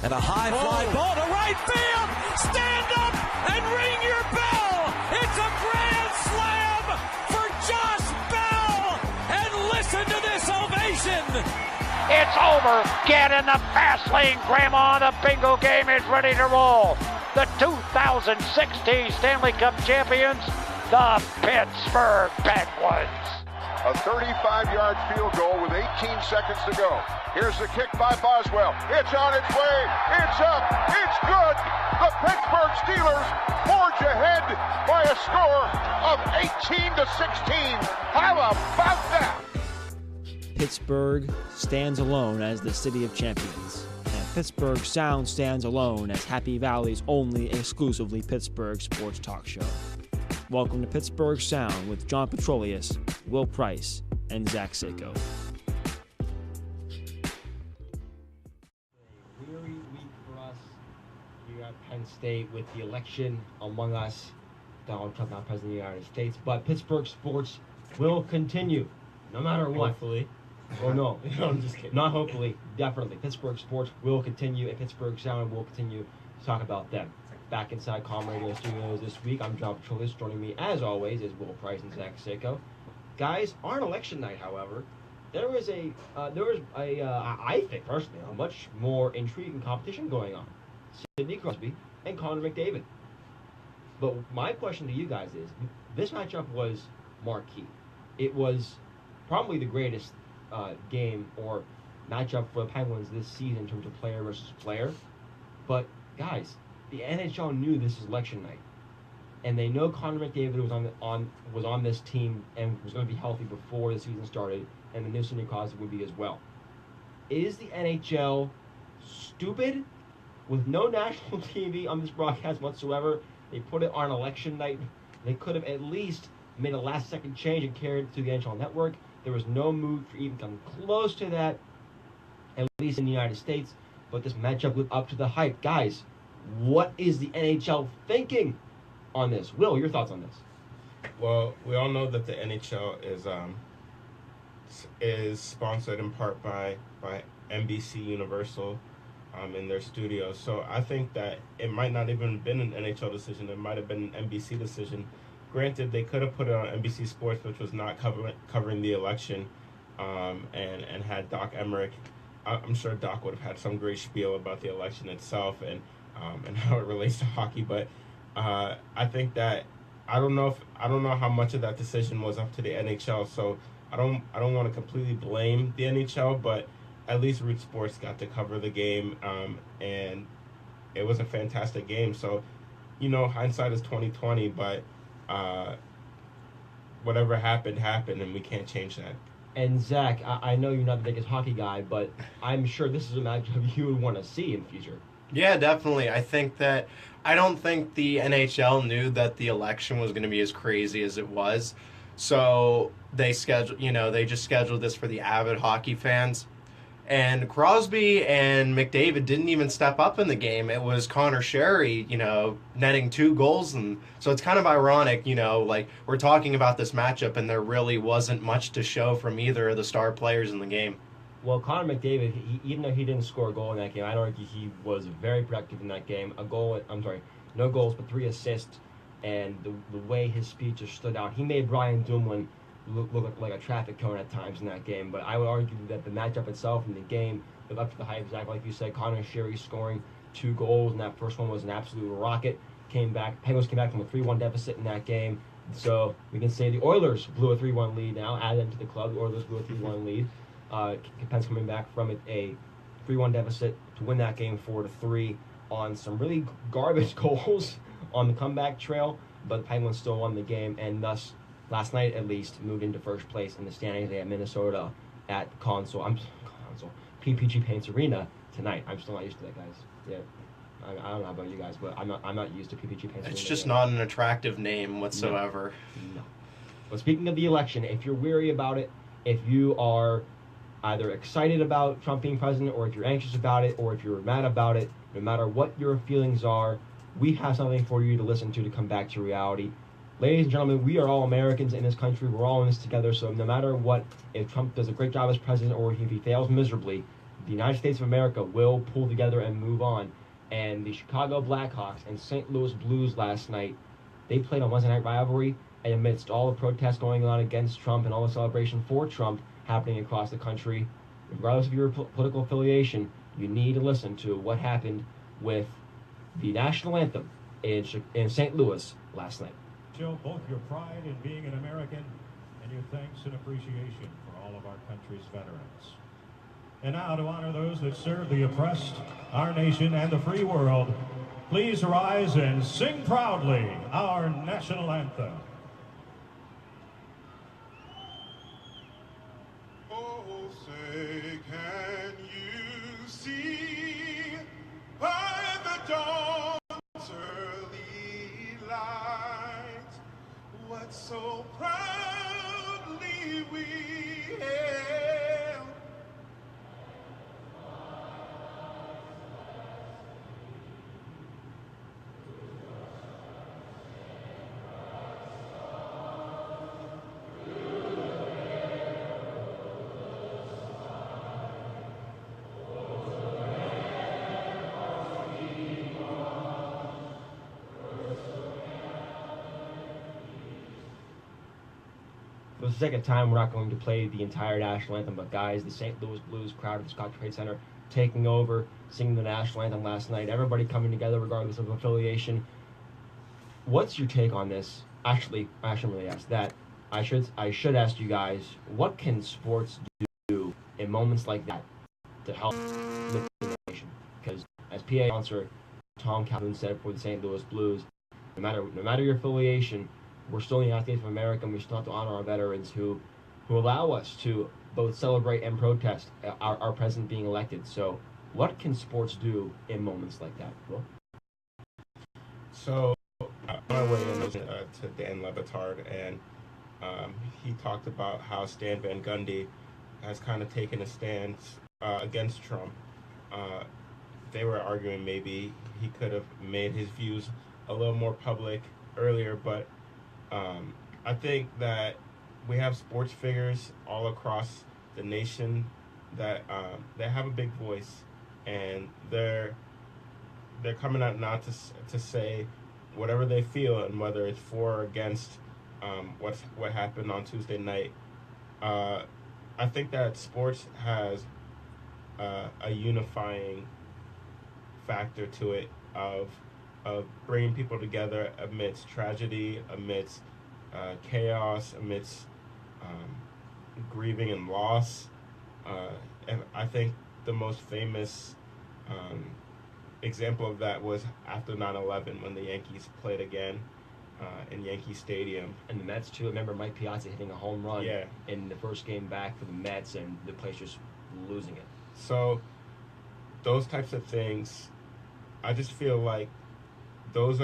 And a high fly ball to right field. Stand up and ring your bell. It's a grand slam for Josh Bell. And listen to this ovation. It's over. Get in the fast lane, Grandma. The bingo game is ready to roll. The 2016 Stanley Cup champions, the Pittsburgh Penguins. A 35-yard field goal with 18 seconds to go. Here's the kick by Boswell. It's on its way. It's up. It's good. The Pittsburgh Steelers forge ahead by a score of 18-16. How about that? Pittsburgh stands alone as the city of champions. And Pittsburgh Sound stands alone as Happy Valley's only exclusively Pittsburgh sports talk show. Welcome to Pittsburgh Sound with John Petrolius, Will Price, and Zach Sacco. Weary week for us here at Penn State with the election among us. Donald Trump not president of the United States, but Pittsburgh sports will continue, no matter what. Hopefully. Oh no, No, I'm just kidding. not hopefully, definitely. Pittsburgh sports will continue, and Pittsburgh Sound will continue to talk about them. Back inside Calm Radio Studios this week, I'm John Petrolius. Joining me, as always, is Will Price and Zach Sacco. Guys, on election night, however, there was I think personally, a much more intriguing competition going on. Sidney Crosby and Connor McDavid. But my question to you guys is, this matchup was marquee. It was probably the greatest game or matchup for the Penguins this season in terms of player versus player. But guys, the NHL knew this was election night, and they know Connor McDavid was on this team and was going to be healthy before the season started, and the new Sidney Crosby would be as well. Is the NHL stupid with no national TV on this broadcast whatsoever? They put it on election night. They could have at least made a last-second change and carried it to the NHL Network. There was no move for even coming close to that, at least in the United States. But this matchup lived up to the hype. Guys, what is the NHL thinking on this? Will, your thoughts on this? Well, we all know that the NHL is sponsored in part by NBC Universal in their studios. So I think that it might not even been an NHL decision. It might have been an NBC decision. Granted, they could have put it on NBC Sports, which was not covering the election, and had Doc Emmerich. I'm sure Doc would have had some great spiel about the election itself and how it relates to hockey. But I think that I don't know how much of that decision was up to the NHL. So I don't want to completely blame the NHL, but at least Root Sports got to cover the game, and it was a fantastic game. So, hindsight is 20/20, but whatever happened, and we can't change that. And Zach, I know you're not the biggest hockey guy, but I'm sure this is a matchup you would want to see in the future. Yeah, definitely. I don't think the NHL knew that the election was going to be as crazy as it was. So they just scheduled this for the avid hockey fans. And Crosby and McDavid didn't even step up in the game. It was Connor Sherry, netting 2 goals. And so it's kind of ironic, we're talking about this matchup and there really wasn't much to show from either of the star players in the game. Well, Connor McDavid, even though he didn't score a goal in that game, I'd argue he was very productive in that game. No goals, but 3 assists. And the way his speech just stood out, he made Brian Dumoulin look like a traffic cone at times in that game. But I would argue that the matchup itself in the game lived up to the hype. Exactly like you said, Connor Sherry scoring 2 goals, and that first one was an absolute rocket. Penguins came back from a 3-1 deficit in that game. So we can say the Oilers blew a 3-1 lead now, add them to the club. The Oilers blew a 3-1 lead. Penn's coming back from a 3-1 deficit to win that game 4-3 on some really garbage goals on the comeback trail, but the Penguins still won the game, and thus, last night at least, moved into first place in the standings. They have Minnesota at PPG Paints Arena tonight. I'm still not used to that, guys. Yeah, I don't know about you guys, but I'm not used to PPG Paints Arena. It's just not an attractive name whatsoever. No. But speaking of the election, if you're weary about it, if you are either excited about Trump being president, or if you're anxious about it, or if you're mad about it, no matter what your feelings are, we have something for you to listen to come back to reality. Ladies and gentlemen, we are all Americans in this country. We're all in this together. So no matter what, if Trump does a great job as president or if he fails miserably, the United States of America will pull together and move on. And the Chicago Blackhawks and St. Louis Blues last night, they played a Wednesday night rivalry, and amidst all the protests going on against Trump and all the celebration for Trump happening across the country, regardless of your political affiliation, you need to listen to what happened with the national anthem in St. Louis last night. Show both your pride in being an American and your thanks and appreciation for all of our country's veterans. And now, to honor those that serve the oppressed, our nation, and the free world, please rise and sing proudly our national anthem. Oh, say, can you see by the dawn's early light what so proudly we hailed? For the second time, we're not going to play the entire national anthem, but guys, the St. Louis Blues crowd at the Scott Trade Center taking over, singing the national anthem last night, everybody coming together regardless of affiliation. What's your take on this? Actually, I shouldn't really ask that. I should ask you guys, what can sports do in moments like that to help lift the nation? Because as PA announcer Tom Calhoun said for the St. Louis Blues, no matter your affiliation, we're still in the United States of America, and we still have to honor our veterans who allow us to both celebrate and protest our president being elected. So what can sports do in moments like that? Will? So my way in was to Dan Levitard, and he talked about how Stan Van Gundy has kind of taken a stance against Trump. They were arguing maybe he could have made his views a little more public earlier, but I think that we have sports figures all across the nation that have a big voice, and they're coming out now to say whatever they feel, and whether it's for or against what happened on Tuesday night. I think that sports has a unifying factor to it of bringing people together amidst tragedy, amidst chaos, amidst grieving and loss. And I think the most famous example of that was after 9/11 when the Yankees played again in Yankee Stadium. And the Mets too. I remember Mike Piazza hitting a home run in the first game back for the Mets, and the place just losing it. So those types of things, I just feel like those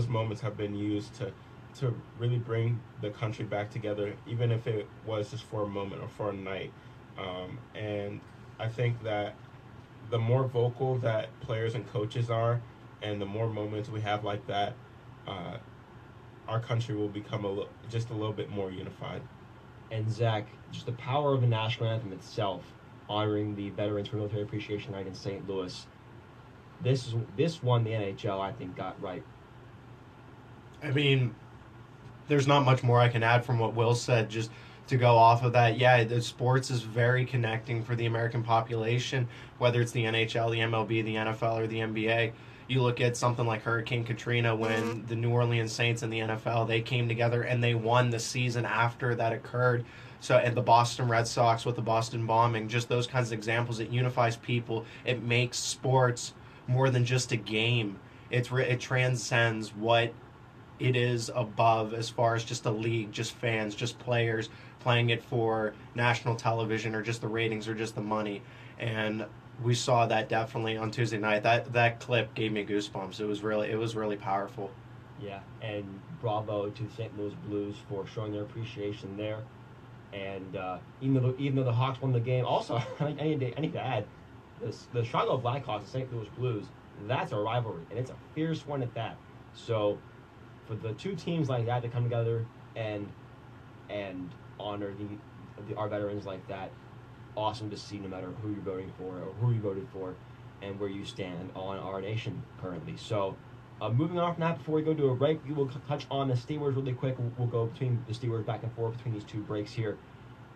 moments have been used to really bring the country back together, even if it was just for a moment or for a night. And I think that the more vocal that players and coaches are, and the more moments we have like that, our country will become just a little bit more unified. And Zach, just the power of the national anthem itself, honoring the Veterans for Military Appreciation Night in St. Louis. This one the NHL, I think, got right. I mean, there's not much more I can add from what Will said. Just to go off of that, yeah, the sports is very connecting for the American population, whether it's the NHL, the MLB, the NFL, or the NBA. You look at something like Hurricane Katrina, when the New Orleans Saints and the NFL, they came together and they won the season after that occurred. So, and the Boston Red Sox with the Boston bombing, just those kinds of examples. It unifies people. It makes sports more than just a game. It transcends what it is above, as far as just a league, just fans, just players playing it for national television, or just the ratings, or just the money. And we saw that definitely on Tuesday night. That clip gave me goosebumps. It was really powerful. Yeah, and bravo to the St. Louis Blues for showing their appreciation there. And even though the Hawks won the game, also I need to add, the Chicago Blackhawks and St. Louis Blues, that's a rivalry, and it's a fierce one at that. So for the two teams like that to come together and honor our veterans like that, awesome to see no matter who you're voting for or who you voted for and where you stand on our nation currently. So moving on from that, before we go to a break, we will touch on the Steelers really quick. We'll go between the Steelers back and forth between these two breaks here.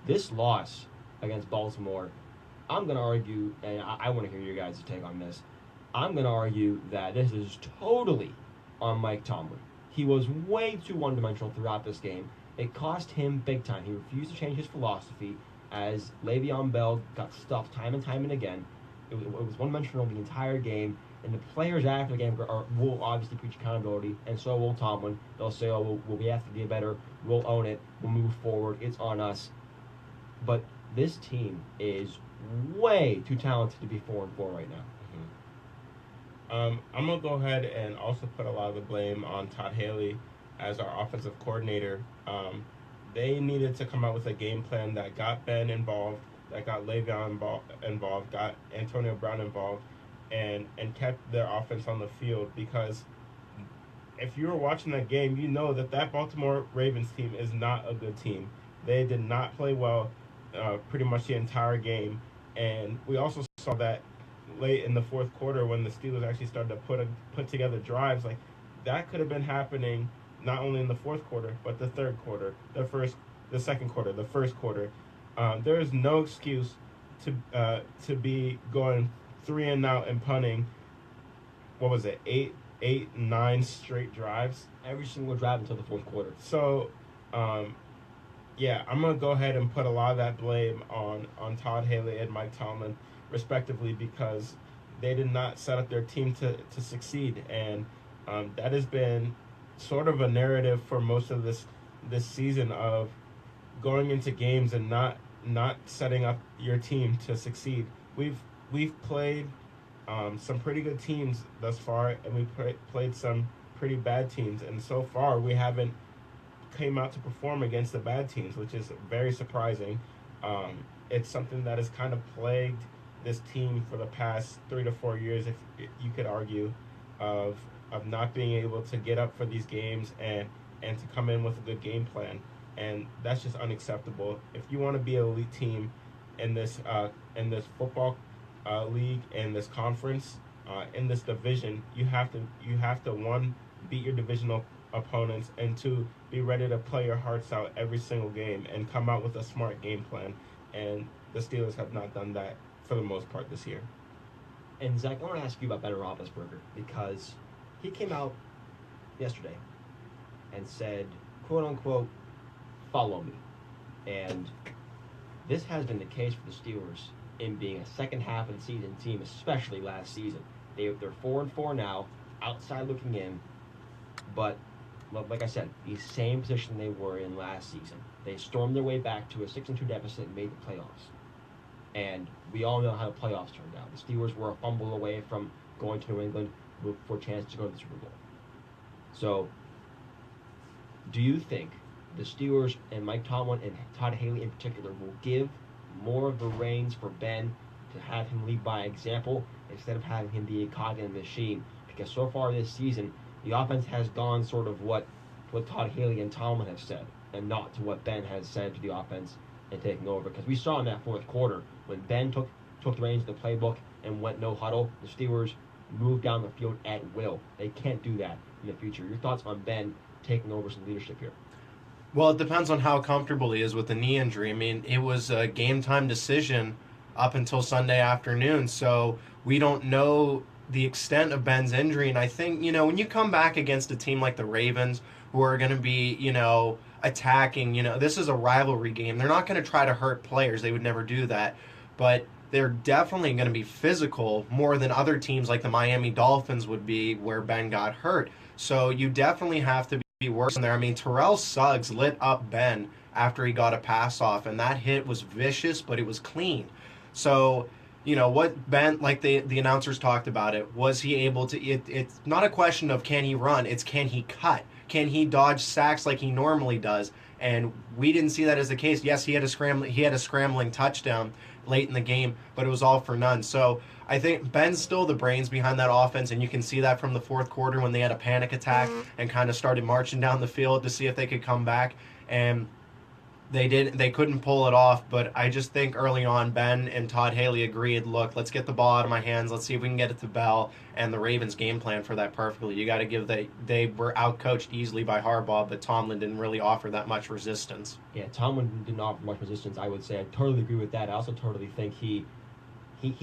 This loss against Baltimore, I'm going to argue, and I want to hear your guys' take on this, I'm going to argue that this is totally on Mike Tomlin. He was way too one-dimensional throughout this game. It cost him big time. He refused to change his philosophy as Le'Veon Bell got stuffed time and time and again. It was one-dimensional the entire game, and the players after the game will obviously preach accountability, and so will Tomlin. They'll say, oh, we have to get better. We'll own it. We'll move forward. It's on us. But this team is way too talented to be 4-4 right now. I'm going to go ahead and also put a lot of the blame on Todd Haley as our offensive coordinator. They needed to come out with a game plan that got Ben involved, that got Le'Veon involved, got Antonio Brown involved, and kept their offense on the field, because if you were watching that game, you know that Baltimore Ravens team is not a good team. They did not play well pretty much the entire game, and we also saw that late in the fourth quarter when the Steelers actually started to put together drives. Like, that could have been happening not only in the fourth quarter, but the third quarter, the second quarter, the first quarter. There is no excuse to be going 3 and out and punting. What was it? 9 straight drives. Every single drive until the fourth quarter. So, yeah, I'm gonna go ahead and put a lot of that blame on Todd Haley and Mike Tomlin, respectively, because they did not set up their team to succeed, and that has been sort of a narrative for most of this season of going into games and not setting up your team to succeed. We've played some pretty good teams thus far, and we've played some pretty bad teams, and so far we haven't came out to perform against the bad teams, which is very surprising. It's something that has kind of plagued this team for the past 3 to 4 years, if you could argue, of not being able to get up for these games and to come in with a good game plan, and that's just unacceptable. If you want to be an elite team in this football league, in this conference, in this division, you have to 1, beat your divisional opponents, and 2, be ready to play your hearts out every single game and come out with a smart game plan. And the Steelers have not done that for the most part this year. And Zach, I want to ask you about Ben Roethlisberger, because he came out yesterday and said, quote unquote, follow me. And this has been the case for the Steelers in being a second half of the season team, especially last season. They're 4-4 now, outside looking in, but like I said, the same position they were in last season. They stormed their way back to a 6-2 deficit and made the playoffs. And we all know how the playoffs turned out. The Steelers were a fumble away from going to New England for a chance to go to the Super Bowl. So, do you think the Steelers and Mike Tomlin and Todd Haley in particular will give more of the reins for Ben to have him lead by example instead of having him be a cog in the machine? Because so far this season, the offense has gone sort of what Todd Haley and Tomlin have said, and not to what Ben has said to the offense and taking over. Because we saw in that fourth quarter, when Ben took the reins of the playbook and went no huddle, the Steelers moved down the field at will. They can't do that in the future. Your thoughts on Ben taking over some leadership here? Well, it depends on how comfortable he is with the knee injury. I mean, it was a game-time decision up until Sunday afternoon, so we don't know the extent of Ben's injury. And I think, when you come back against a team like the Ravens, who are going to be, attacking, this is a rivalry game. They're not going to try to hurt players. They would never do that. But they're definitely going to be physical more than other teams like the Miami Dolphins would be, where Ben got hurt. So you definitely have to be worse in there. I mean, Terrell Suggs lit up Ben after he got a pass off, and that hit was vicious, but it was clean. So, what Ben, like the announcers talked about it, was he able to, it's not a question of can he run, it's can he cut? Can he dodge sacks like he normally does? And we didn't see that as the case. Yes, he had a scrambling touchdown late in the game, but it was all for none. So I think Ben's still the brains behind that offense, and you can see that from the fourth quarter when they had a panic attack and kind of started marching down the field to see if they could come back. And They couldn't pull it off, but I just think early on Ben and Todd Haley agreed, look, let's get the ball out of my hands, let's see if we can get it to Bell, and the Ravens game plan for that perfectly. You got to give they were outcoached easily by Harbaugh, but Tomlin didn't really offer that much resistance. Yeah, Tomlin didn't offer much resistance, I would say. I totally agree with that. I also totally think he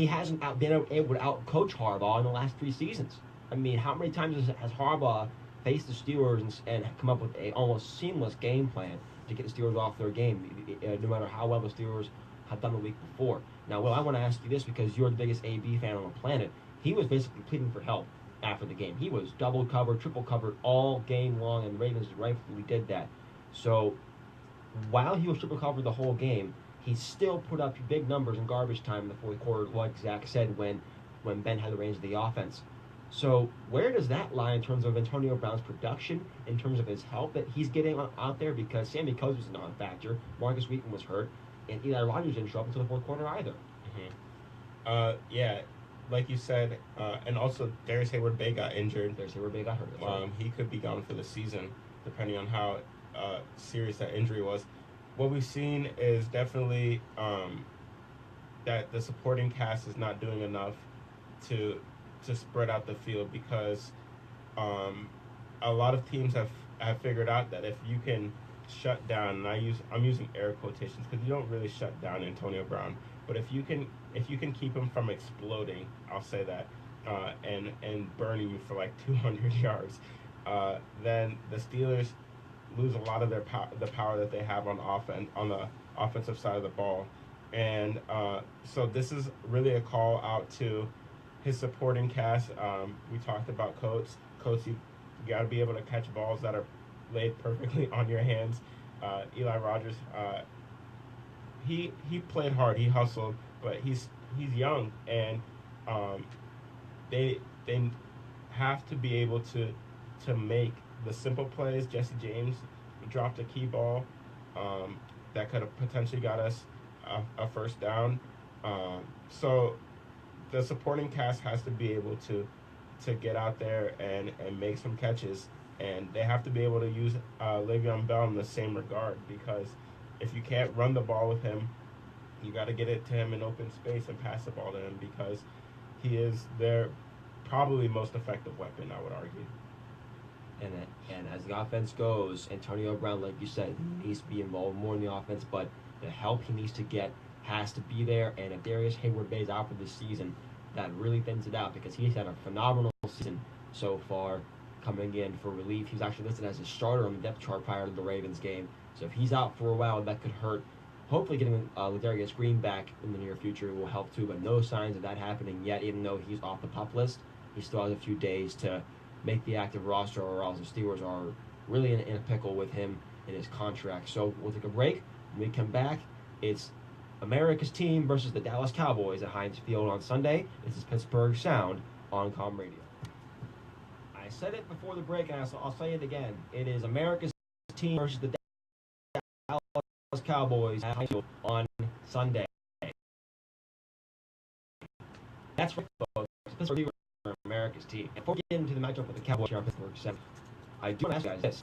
hasn't been able to outcoach Harbaugh in the last 3 seasons. I mean, how many times has Harbaugh faced the Steelers and come up with a almost seamless game plan to get the Steelers off their game, no matter how well the Steelers had done the week before? Now, Will, I want to ask you this because you're the biggest AB fan on the planet. He was basically pleading for help after the game. He was double covered, triple covered all game long, and the Ravens rightfully did that. So, while he was triple covered the whole game, he still put up big numbers in garbage time in the fourth quarter, like Zach said, when Ben had the reins of the offense. So where does that lie in terms of Antonio Brown's production, in terms of his help that he's getting out there? Because Sammy Coates was a non-factor, Marcus Wheaton was hurt, and Eli Rogers didn't show up until the fourth quarter either. Yeah, like you said, and also Darius Hayward-Bay got injured. Darius Hayward-Bay got hurt. He could be gone for the season, depending on how serious that injury was. What we've seen is definitely that the supporting cast is not doing enough to spread out the field, because a lot of teams have figured out that if you can shut down, and I'm using air quotations because you don't really shut down Antonio Brown, but if you can keep him from exploding, I'll say that, and burning you for like 200 yards, then the Steelers lose a lot of the power that they have on the offensive side of the ball. And so this is really a call out to his supporting cast. We talked about Coates. You got to be able to catch balls that are laid perfectly on your hands. Eli Rogers, he played hard, he hustled, but he's young, and they have to be able to make the simple plays. Jesse James dropped a key ball that could have potentially got us a first down. So the supporting cast has to be able to get out there and make some catches, and they have to be able to use Le'Veon Bell in the same regard, because if you can't run the ball with him, you got to get it to him in open space and pass the ball to him, because he is their probably most effective weapon, I would argue. And as the offense goes, Antonio Brown, like you said, needs to be involved more in the offense, but the help he needs to get has to be there. And if Darius Hayward-Bay is out for this season, that really thins it out, because he's had a phenomenal season so far coming in for relief. He's actually listed as a starter on the depth chart prior to the Ravens game. So if he's out for a while, that could hurt. Hopefully getting Ladarius Green back in the near future will help too, but no signs of that happening yet. Even though he's off the PUP list, he still has a few days to make the active roster, or else the Steelers are really in a pickle with him in his contract. So we'll take a break. When we come back, it's America's team versus the Dallas Cowboys at Heinz Field on Sunday. This is Pittsburgh Sound on Com Radio. I said it before the break, and I'll say it again. It is America's team versus the Dallas Cowboys at Heinz Field on Sunday. That's right, folks. Pittsburgh America's team. And before we get into the matchup with the Cowboys here on Pittsburgh 7, I do want to ask you guys this.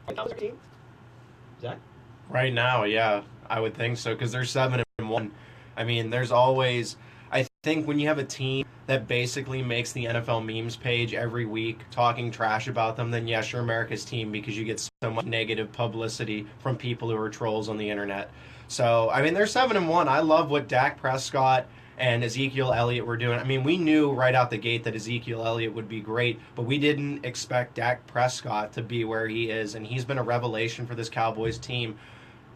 Are the Cowboys team? Zach? Right now, yeah, I would think so, because they're 7-1. I mean, there's always, I think when you have a team that basically makes the NFL memes page every week talking trash about them, then yes, you're America's team, because you get so much negative publicity from people who are trolls on the internet. So, I mean, they're 7-1. I love what Dak Prescott and Ezekiel Elliott were doing. I mean, we knew right out the gate that Ezekiel Elliott would be great, but we didn't expect Dak Prescott to be where he is, and he's been a revelation for this Cowboys team.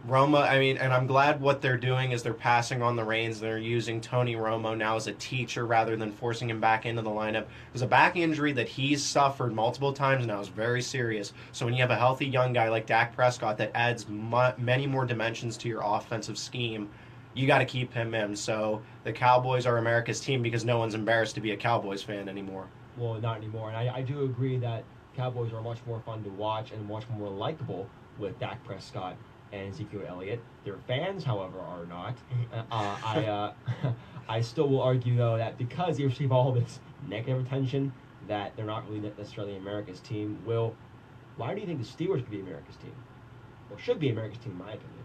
Romo, I mean, and I'm glad what they're doing is they're passing on the reins. They're using Tony Romo now as a teacher rather than forcing him back into the lineup. There's a back injury that he's suffered multiple times now is very serious. So when you have a healthy young guy like Dak Prescott that adds many more dimensions to your offensive scheme, you got to keep him in. So the Cowboys are America's team because no one's embarrassed to be a Cowboys fan anymore. Well, not anymore. And I do agree that Cowboys are much more fun to watch and much more likable with Dak Prescott and Ezekiel Elliott. Their fans, however, are not. I still will argue, though, that because they receive all this negative attention, that they're not really necessarily America's team. Will, why do you think the Steelers could be America's team? Or should be America's team, in my opinion?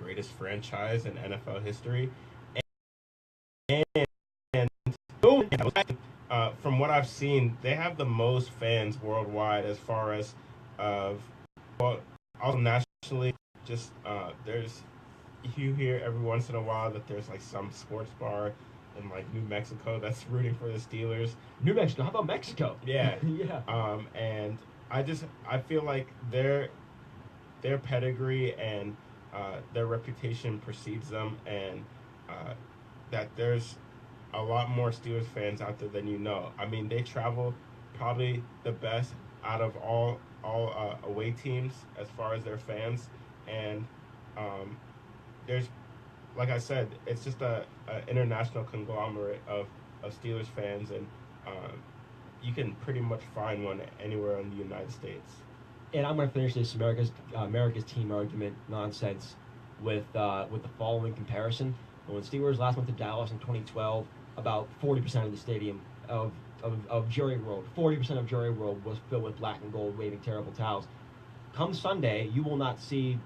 greatest franchise in NFL history. And from what I've seen, they have the most fans worldwide as far as well, also nationally. Just there's you hear every once in a while that there's like some sports bar in like New Mexico that's rooting for the Steelers. New Mexico? How about Mexico? Yeah. Yeah. And I feel like their pedigree and their reputation precedes them, and that there's a lot more Steelers fans out there than you know. I mean, they travel probably the best out of all away teams as far as their fans, and there's, like I said, it's just a international conglomerate of Steelers fans, and you can pretty much find one anywhere in the United States. And I'm going to finish this America's team argument nonsense with the following comparison. When Steelers last went to Dallas in 2012, about 40% of the stadium of Jerry World, 40% of Jerry World was filled with black and gold waving terrible towels. Come Sunday, you will not see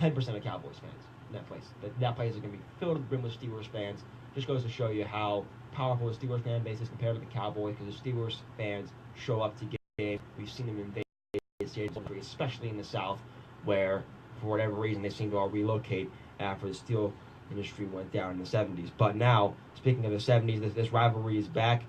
10% of Cowboys fans in that place. That place is going to be filled to the brim with Steelers fans. Just goes to show you how powerful the Steelers fan base is compared to the Cowboys, because the Steelers fans show up to games. We've seen them invade stadiums, especially in the South, where for whatever reason they seem to all relocate after the steel industry went down in the 70s. But now, speaking of the 70s, this rivalry is back.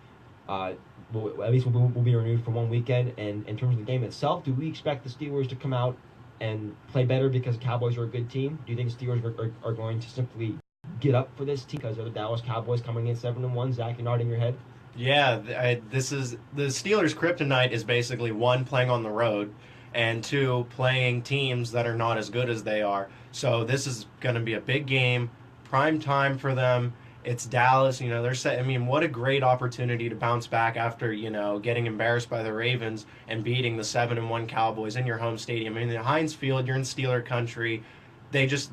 At least will be renewed for one weekend. And in terms of the game itself, do we expect the Steelers to come out and play better because the Cowboys are a good team? Do you think the Steelers are going to simply get up for this team because they're the Dallas Cowboys coming in 7-1? Zach, you're nodding your head. Yeah, this is the Steelers' kryptonite is basically, one, playing on the road, and two, playing teams that are not as good as they are. So this is going to be a big game, prime time for them. It's Dallas, they're set. I mean, what a great opportunity to bounce back after, getting embarrassed by the Ravens and beating the 7-1 Cowboys in your home stadium. I mean, the Heinz Field, you're in Steeler country. They just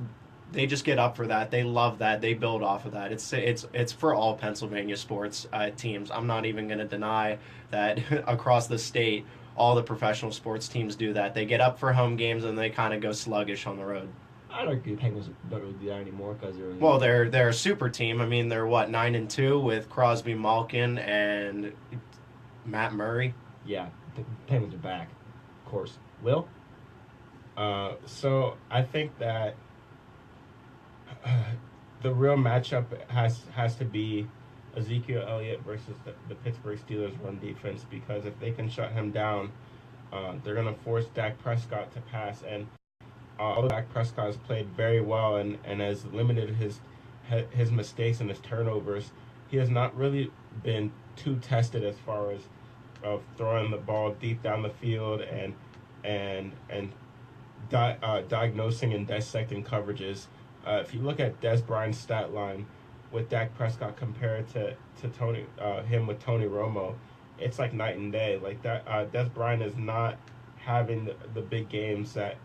get up for that. They love that. They build off of that. It's for all Pennsylvania sports teams. I'm not even going to deny that across the state, all the professional sports teams do that. They get up for home games and they kind of go sluggish on the road. I don't think the Penguins don't really do that anymore because they're... Well, they're a super team. I mean, they're 9-2 with Crosby, Malkin, and Matt Murray. Yeah, the Penguins are back, of course. Will? So I think that the real matchup has to be Ezekiel Elliott versus the Pittsburgh Steelers run defense, because if they can shut him down, they're going to force Dak Prescott to pass. And although Dak Prescott has played very well and has limited his mistakes and his turnovers, he has not really been too tested as far as throwing the ball deep down the field and diagnosing and dissecting coverages. If you look at Des Bryant's stat line with Dak Prescott compared to him with Tony Romo, it's like night and day. Like that, Des Bryant is not having the big games that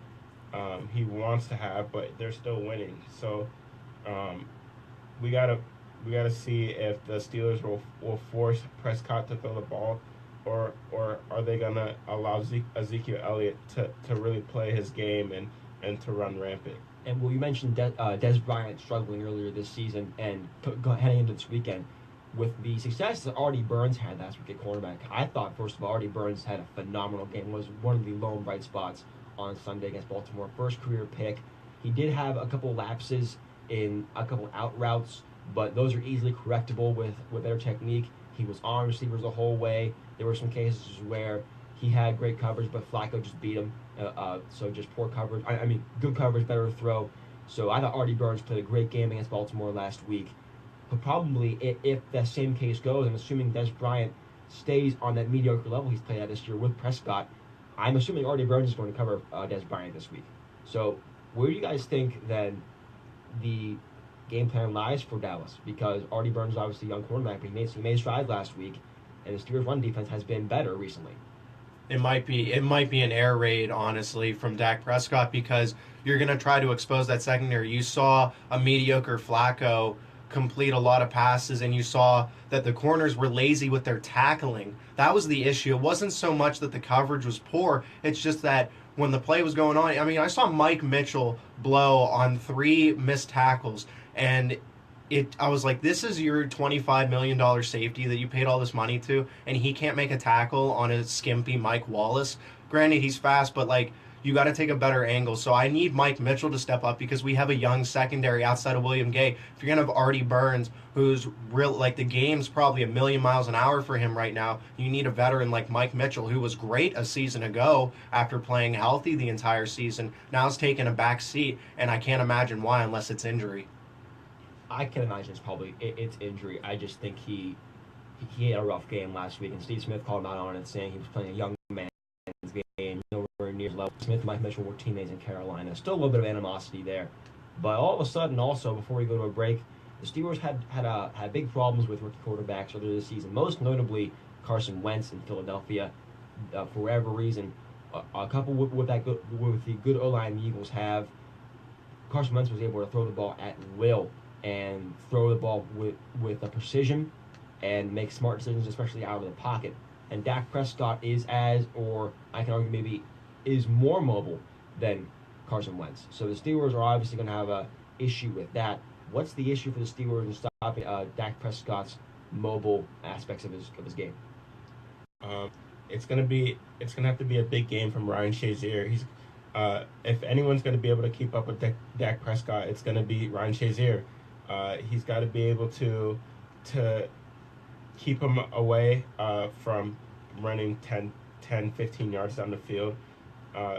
he wants to have, but they're still winning. So we gotta see if the Steelers will force Prescott to throw the ball, or are they gonna allow Ezekiel Elliott to really play his game and to run rampant. And well, you mentioned Des Bryant struggling earlier this season and heading into this weekend. With the success that Artie Burns had last week at cornerback, I thought, first of all, Artie Burns had a phenomenal game, was one of the lone bright spots on Sunday against Baltimore. First career pick. He did have a couple lapses in a couple out routes, but those are easily correctable with better technique. He was on receivers the whole way. There were some cases where he had great coverage, but Flacco just beat him. So just poor coverage. I mean, good coverage, better throw. So I thought Artie Burns played a great game against Baltimore last week. But probably, if that same case goes, and assuming Des Bryant stays on that mediocre level he's played at this year with Prescott, I'm assuming Artie Burns is going to cover Des Bryant this week. So where do you guys think then the game plan lies for Dallas? Because Artie Burns is obviously a young quarterback, but he made strides last week, and the Steelers' run defense has been better recently. It might be an air raid, honestly, from Dak Prescott, because you're going to try to expose that secondary. You saw a mediocre Flacco complete a lot of passes, and you saw that the corners were lazy with their tackling. That was the issue. It wasn't so much that the coverage was poor, it's just that when the play was going on, I mean, I saw Mike Mitchell blow on 3 missed tackles, and I was like, this is your $25 million safety that you paid all this money to, and he can't make a tackle on a skimpy Mike Wallace. Granted, he's fast, but like, you got to take a better angle. So I need Mike Mitchell to step up because we have a young secondary outside of William Gay. If you're going to have Artie Burns, who's real, like the game's probably 1,000,000 miles an hour for him right now, you need a veteran like Mike Mitchell, who was great a season ago after playing healthy the entire season. Now he's taking a back seat, and I can't imagine why unless it's injury. I can imagine it's injury. I just think he had a rough game last week, and Steve Smith called him out on it, saying he was playing a young man's game, nowhere near his level. Smith and Mike Mitchell were teammates in Carolina. Still a little bit of animosity there. But all of a sudden, also, before we go to a break, the Steelers had big problems with rookie quarterbacks earlier this season, most notably Carson Wentz in Philadelphia. For whatever reason, coupled with the good O-line the Eagles have, Carson Wentz was able to throw the ball at will and throw the ball with a precision and make smart decisions, especially out of the pocket. And Dak Prescott is or I can argue maybe is more mobile than Carson Wentz. So the Steelers are obviously going to have a issue with that. What's the issue for the Steelers in stopping Dak Prescott's mobile aspects of his game? It's gonna have to be a big game from Ryan Shazier. He's if anyone's gonna be able to keep up with Dak Prescott, it's gonna be Ryan Shazier. He's got to be able to keep him away from running 10, 15 yards down the field.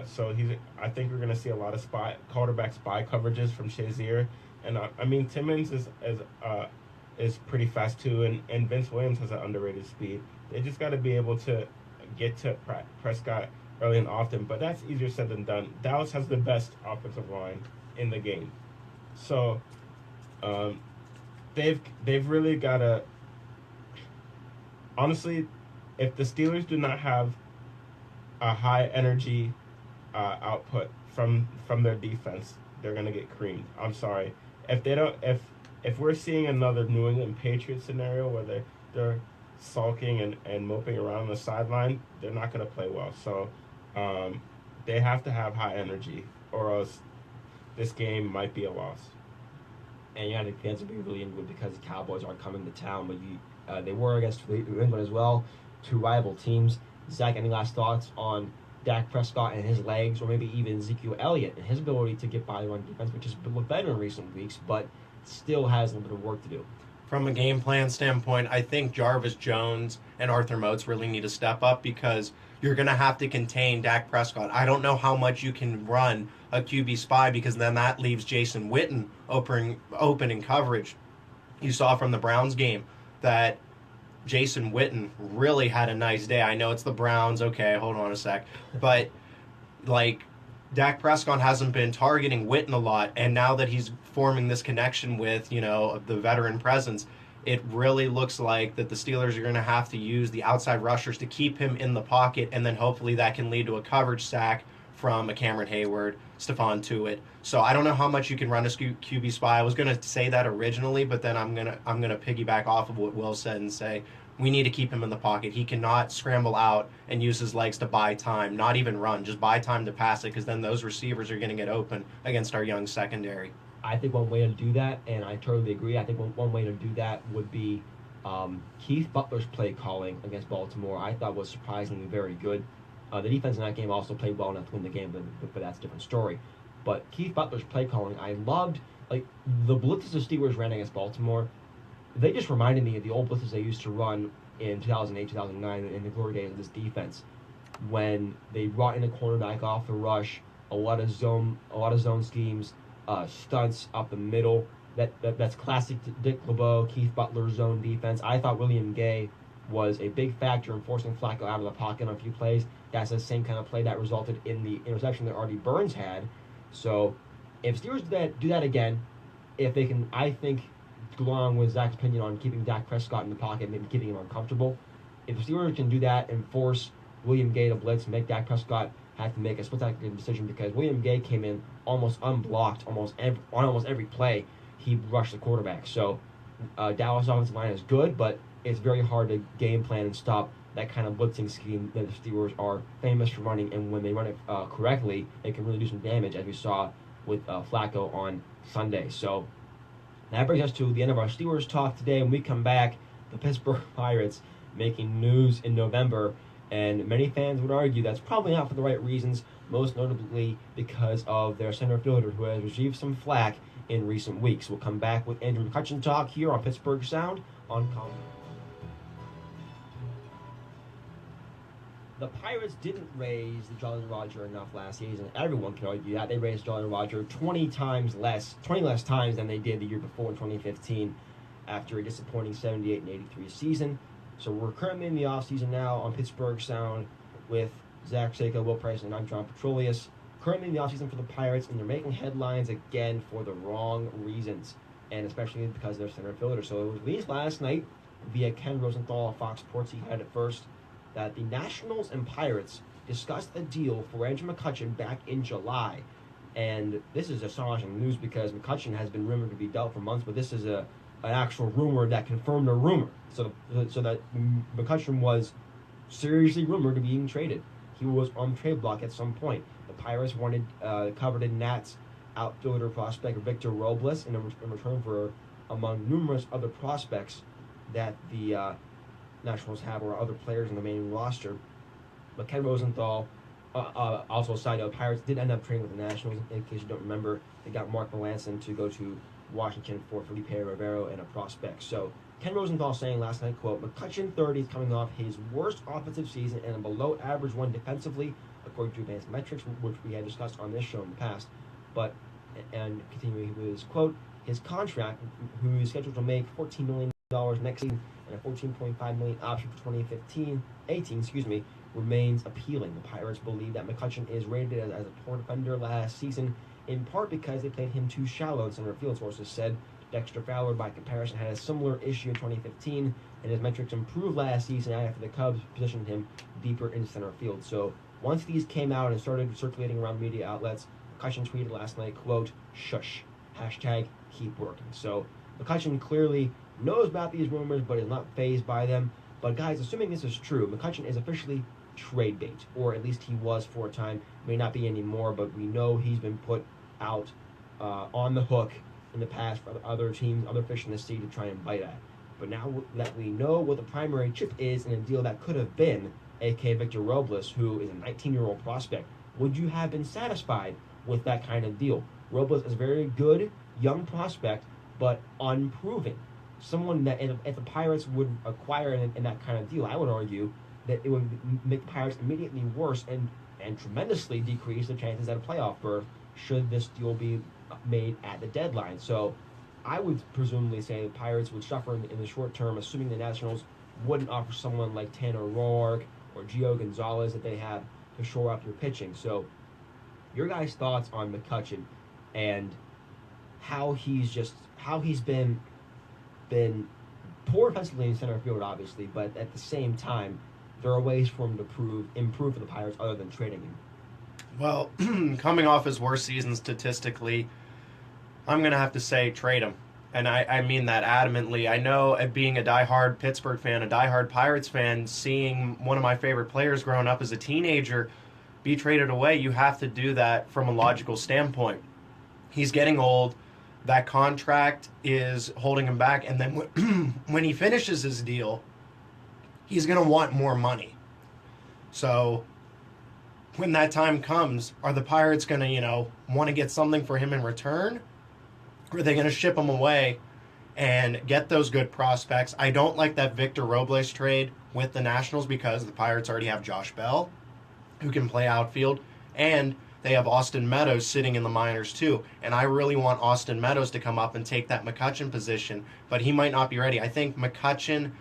So I think we're going to see a lot of quarterback spy coverages from Shazier. And I mean, Timmons is pretty fast too, and Vince Williams has an underrated speed. They just got to be able to get to Prescott early and often, but that's easier said than done. Dallas has the best offensive line in the game. So they've really got to, honestly, if the Steelers do not have a high energy output from their defense, they're gonna get creamed. I'm sorry. If they don't, if we're seeing another New England Patriots scenario where they're sulking and moping around on the sideline, they're not gonna play well. So they have to have high energy, or else this game might be a loss. And you had to fans be really into it because the Cowboys aren't coming to town, but they were against New England as well, 2 rival teams. Zach, any last thoughts on Dak Prescott and his legs, or maybe even Ezekiel Elliott and his ability to get by the run defense, which has looked better in recent weeks, but still has a little bit of work to do? From a game plan standpoint, I think Jarvis Jones and Arthur Moats really need to step up because you're going to have to contain Dak Prescott. I don't know how much you can run a QB spy because then that leaves Jason Witten open in coverage. You saw from the Browns game that Jason Witten really had a nice day. I know it's the Browns. Okay, hold on a sec. But, like, Dak Prescott hasn't been targeting Witten a lot, and now that he's forming this connection with, the veteran presence, it really looks like that the Steelers are going to have to use the outside rushers to keep him in the pocket, and then hopefully that can lead to a coverage sack from a Cameron Hayward, Stephon Tuitt. So I don't know how much you can run a QB spy. I was going to say that originally, but then I'm gonna piggyback off of what Will said and say we need to keep him in the pocket. He cannot scramble out and use his legs to buy time, not even run, just buy time to pass it, because then those receivers are going to get open against our young secondary. I think one way to do that, and I totally agree, I think one way to do that would be Keith Butler's play calling against Baltimore. I thought was surprisingly very good. The defense in that game also played well enough to win the game, but that's a different story. But Keith Butler's play calling, I loved. Like, the blitzes the Steelers ran against Baltimore, they just reminded me of the old blitzes they used to run in 2008, 2009 in the glory days of this defense, when they brought in a cornerback off the rush, a lot of zone schemes, stunts up the middle. That's classic Dick LeBeau, Keith Butler zone defense. I thought William Gay was a big factor in forcing Flacco out of the pocket on a few plays. That's the same kind of play that resulted in the interception that Artie Burns had. So if Steelers do that again, if they can, I think, go along with Zach's opinion on keeping Dak Prescott in the pocket, maybe keeping him uncomfortable, if the Steelers can do that and force William Gay to blitz, make Dak Prescott have to make a split-second decision, because William Gay came in almost unblocked, on almost every play he rushed the quarterback. So Dallas offensive line is good, but it's very hard to game plan and stop that kind of blitzing scheme that the Steelers are famous for running. And when they run it correctly, it can really do some damage, as we saw with Flacco on Sunday. So that brings us to the end of our Steelers talk today. When we come back, the Pittsburgh Pirates making news in November, and many fans would argue that's probably not for the right reasons, most notably because of their center fielder who has received some flack in recent weeks. We'll come back with Andrew McCutchen talk here on Pittsburgh Sound on Common. The Pirates didn't raise the Jolly Roger enough last season. Everyone can argue that. They raised Jolly Roger 20 less times than they did the year before in 2015 after a disappointing 78 and 83 season. So we're currently in the offseason now on Pittsburgh Sound with Zach Seiko, Will Price, and I'm John Petrolius. Currently in the offseason for the Pirates, and they're making headlines again for the wrong reasons, and especially because of their center fielder. So it was released last night via Ken Rosenthal of Fox Sports. He had it first, that the Nationals and Pirates discussed a deal for Andrew McCutchen back in July. And this is astonishing news because McCutchen has been rumored to be dealt for months, but this is an actual rumor that confirmed a rumor. So that McCutchen was seriously rumored to being traded. He was on the trade block at some point. The Pirates wanted coveted Nats outfielder prospect Victor Robles in return for, among numerous other prospects that the Nationals have, or other players in the main roster. But Ken Rosenthal, also a side note, Pirates did end up trading with the Nationals. In case you don't remember, they got Mark Melanson to go to Washington for Felipe Rivero and a prospect. So Ken Rosenthal saying last night, quote, "McCutchen 30 is coming off his worst offensive season and a below average one defensively, according to advanced metrics, which we had discussed on this show in the past." But, and continuing with his quote, his contract, who is scheduled to make $14 million next season and a $14.5 million option for 2018, remains appealing. The Pirates believe that McCutchen is rated as a poor defender last season, in part because they played him too shallow in center field, sources said. Dexter Fowler, by comparison, had a similar issue in 2015, and his metrics improved last season after the Cubs positioned him deeper in center field. So once these came out and started circulating around media outlets, McCutchen tweeted last night, quote, "Shush, hashtag keep working." So McCutchen clearly knows about these rumors, but is not fazed by them. But guys, assuming this is true, McCutchen is officially trade bait, or at least he was for a time. May not be anymore, but we know he's been put out on the hook in the past for other teams, other fish in the sea to try and bite at. But now that we know what the primary chip is in a deal that could have been, a.k.a. Victor Robles, who is a 19-year-old prospect, would you have been satisfied with that kind of deal? Robles is a very good young prospect, but unproven. Someone that if the Pirates would acquire in that kind of deal, I would argue that it would make the Pirates immediately worse and tremendously decrease the chances at a playoff berth should this deal be made at the deadline. So I would presumably say the Pirates would suffer in the short term, assuming the Nationals wouldn't offer someone like Tanner Roark or Gio Gonzalez that they have to shore up your pitching. So your guys' thoughts on McCutchen and how he's been poor defensively in center field, obviously, but at the same time, there are ways for him to improve for the Pirates other than trading him. Well, coming off his worst season statistically, I'm going to have to say trade him. And I mean that adamantly. I know, being a diehard Pittsburgh fan, a diehard Pirates fan, seeing one of my favorite players growing up as a teenager be traded away, you have to do that from a logical standpoint. He's getting old. That contract is holding him back. And then when he finishes his deal, he's going to want more money. So when that time comes, are the Pirates going to, want to get something for him in return? Or are they going to ship him away and get those good prospects? I don't like that Victor Robles trade with the Nationals because the Pirates already have Josh Bell, who can play outfield, and they have Austin Meadows sitting in the minors too. And I really want Austin Meadows to come up and take that McCutchen position, but he might not be ready. I think McCutchen,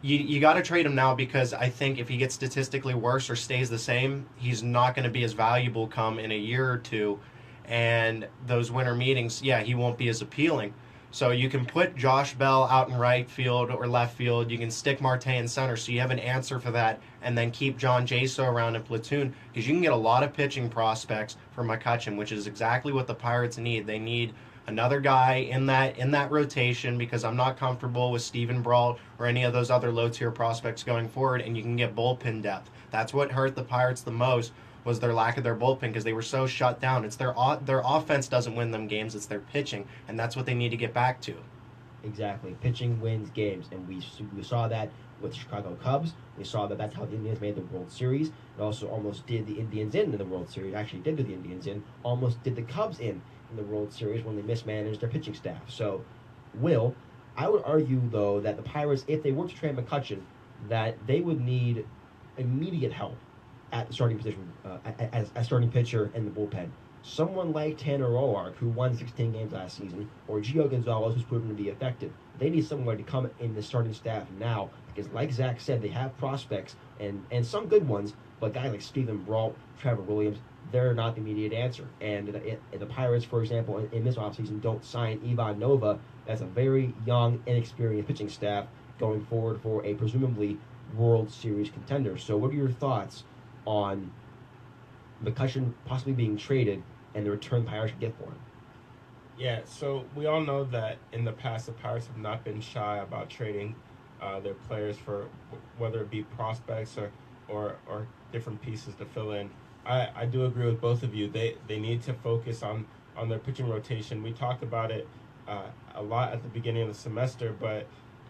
you got to trade him now, because I think if he gets statistically worse or stays the same, he's not going to be as valuable come in a year or two. And those winter meetings, he won't be as appealing. So you can put Josh Bell out in right field or left field. You can stick Marte in center, so you have an answer for that, and then keep John Jaso around in platoon, because you can get a lot of pitching prospects for McCutchen, which is exactly what the Pirates need. They need another guy in that rotation, because I'm not comfortable with Steven Brault or any of those other low-tier prospects going forward, and you can get bullpen depth. That's what hurt the Pirates the most, was their lack of their bullpen, because they were so shut down. It's their offense doesn't win them games, it's their pitching, and that's what they need to get back to. Exactly. Pitching wins games, and we saw that with the Chicago Cubs. We saw that that's how the Indians made the World Series. It also almost did the Indians in the World Series. Actually did do the Indians in. Almost did the Cubs in the World Series when they mismanaged their pitching staff. So, I would argue, though, that the Pirates, if they were to trade McCutchen, that they would need immediate help at the starting position, as starting pitcher in the bullpen. Someone like Tanner Roark, who won 16 games last season, or Gio Gonzalez, who's proven to be effective. They need someone to come in the starting staff now, because like Zach said, they have prospects, and some good ones, but guys like Steven Brault, Trevor Williams, they're not the immediate answer. And the Pirates, for example, in this offseason, don't sign Ivan Nova. That's a very young, inexperienced pitching staff going forward for a presumably World Series contender. So what are your thoughts on McCutchen possibly being traded and the return the Pirates should get for him? Yeah, so we all know that in the past the Pirates have not been shy about trading their players for whether it be prospects or different pieces to fill in. I do agree with both of you. They need to focus on their pitching rotation. We talked about it a lot at the beginning of the semester, but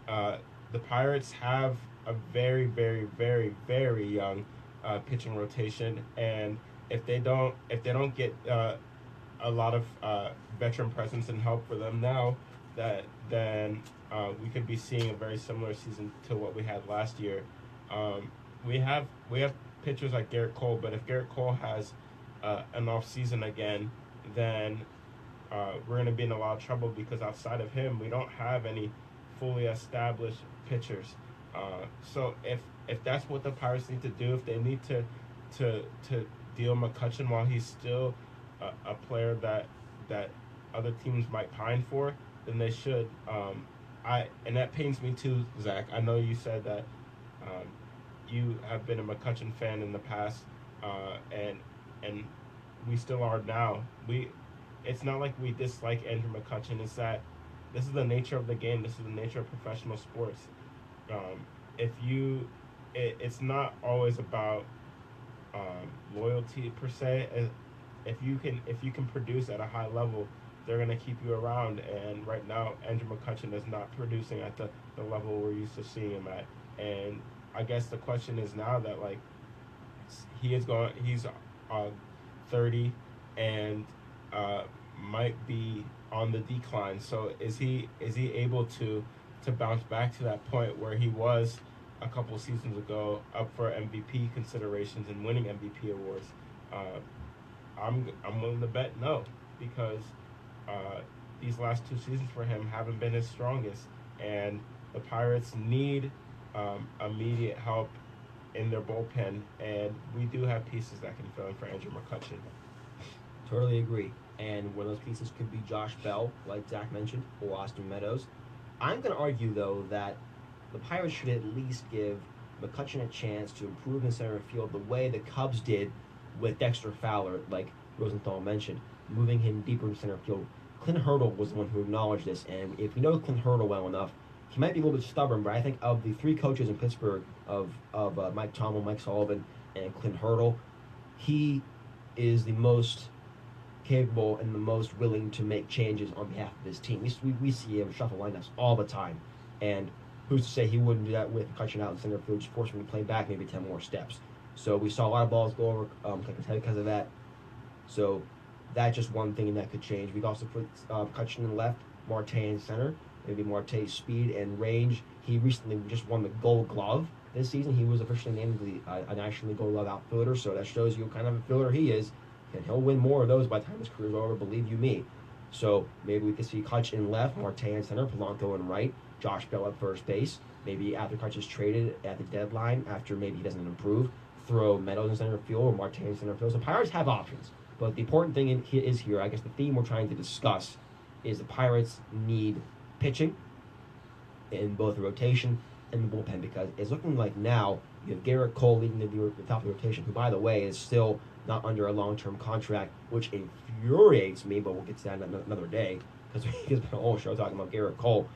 the Pirates have a very, very, very, very young pitching rotation, and if they don't get a lot of veteran presence and help for them now, then we could be seeing a very similar season to what we had last year. We have pitchers like Garrett Cole, but if Garrett Cole has an off season again, then we're going to be in a lot of trouble, because outside of him, we don't have any fully established pitchers. So if that's what the Pirates need to do, if they need to deal McCutchen while he's still a player that other teams might pine for, then they should. And that pains me too, Zach. I know you said that you have been a McCutchen fan in the past, and we still are now. It's not like we dislike Andrew McCutchen. It's that this is the nature of the game. This is the nature of professional sports. It's not always about loyalty per se. If you can produce at a high level, they're gonna keep you around. And right now, Andrew McCutchen is not producing at the level we're used to seeing him at. And I guess the question is now that he's 30 and might be on the decline. So is he able to bounce back to that point where he was a couple seasons ago, up for MVP considerations and winning MVP awards? I'm willing to bet no, because these last two seasons for him haven't been his strongest, and the Pirates need immediate help in their bullpen, and we do have pieces that can fill in for Andrew McCutchen. Totally agree. And one of those pieces could be Josh Bell, like Zach mentioned, or Austin Meadows. I'm going to argue, though, that the Pirates should at least give McCutchen a chance to improve in center field the way the Cubs did with Dexter Fowler, like Rosenthal mentioned, moving him deeper in center field. Clint Hurdle was the one who acknowledged this, and if you know Clint Hurdle well enough, he might be a little bit stubborn, but I think of the three coaches in Pittsburgh, of Mike Tomlin, Mike Sullivan, and Clint Hurdle, he is the most capable and the most willing to make changes on behalf of his team. We see him shuffle lineups all the time, and who's to say he wouldn't do that with McCutchen out in center field, just force him to play back maybe 10 more steps. So we saw a lot of balls go over because of that. So that's just one thing that could change. We could also put McCutchen in left, Marte in center. Maybe Marte's speed and range. He recently just won the Gold Glove this season. He was officially named a National League Gold Glove outfielder, so that shows you what kind of a fielder he is. And he'll win more of those by the time his career's over, believe you me. So maybe we could see Kutch in left, Marte in center, Polanco in right, Josh Bell at first base. Maybe after Kutch is traded at the deadline, after maybe he doesn't improve, throw Meadows in center field or Marte in center field. So Pirates have options. But the important thing is here, I guess the theme we're trying to discuss is the Pirates need pitching in both the rotation and the bullpen, because it's looking like now you have Garrett Cole leading the top of the rotation, who, by the way, is still not under a long-term contract, which infuriates me, but we'll get to that another day. because we spent a whole show talking about Garrett Cole.